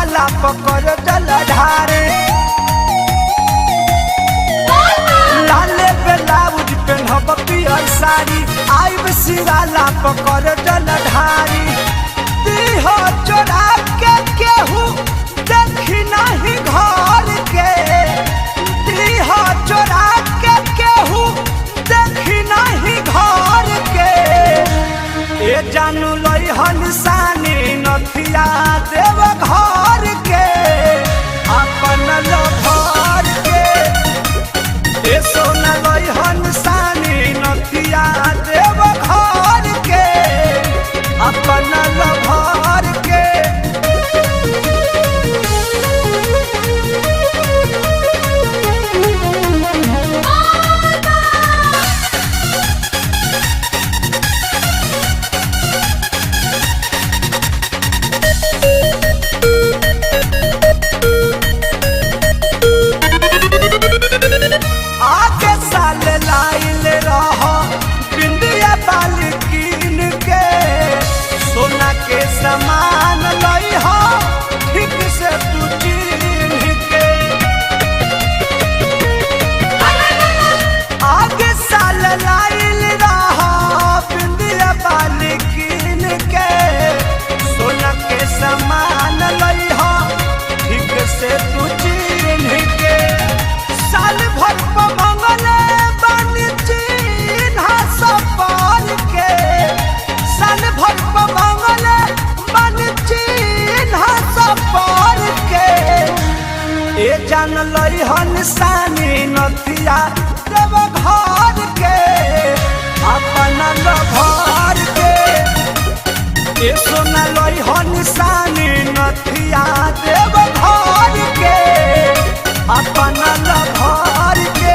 सिराला पकड़ जल ढारे लाले ब्लाउज पेन्हब पियर साड़ी आइब सिराला पकड़ जल ढारी दीह चोरा के केहू देखी नहीं घर के दीह चोरा के केहू देखी नहीं घर के ए जानू लई हनसानी नथिया देव घर के अपन लभर के ए सोना लई हनसानी नथिया देव घर के अपन लभर के आगे साल लाइल रह बिंदिया बाली कीन के सोना के समान लई हो ठीक से तू चिन्ह के आगे साल लाइल रह बिंदिया बाली कीन के सोना के समान लई हो ठीक से तू चिन्ह के साल भर मंगले बन चिन्हा सपार के साल भर मंगले बन चिन्हा सपार के ए जान लई हनसानी नथिया देव घर के अपन लभर के ए सोना लई हनसानी नथिया देव घर के अपन लभर के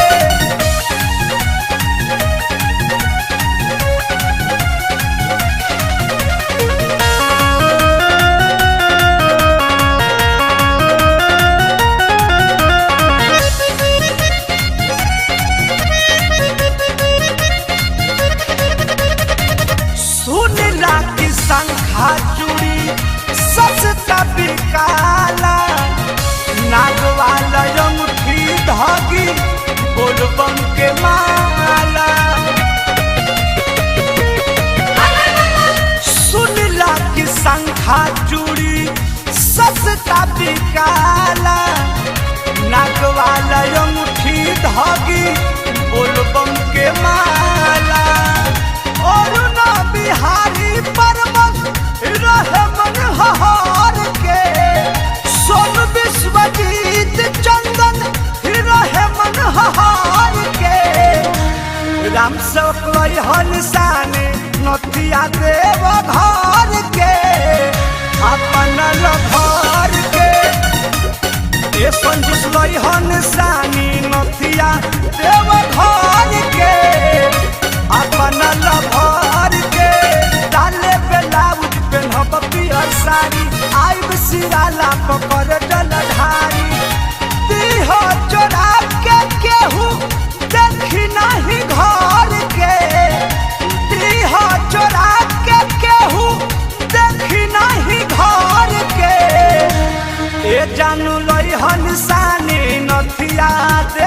सुनला की संखा चूड़ी सस्ता बिकाला नागवाला अंगूठी धागी बोलबम के माला सुनला की संखा चूड़ी सस्ता बिकाला नागवाला अंगूठी धागी बोलबम के माला और ना बिहारी पर्वत रहे मन हार के सोन विश्वजीत चंदन रहे मन हार के राम सकलई हनसानी नथिया देव घर के अपन लभर के ए संजुस लई हनसानी नथिया देव घर के अपन लभर के डाले ब्लाउज पेन्हब पियर साड़ी आइब सिराला पकड़ जल ढारी दीह चोरा के केहू देखी नहीं घर के दीह चोरा के केहू देखी नहीं घर के ए जानू लई हनसानी नथिया दे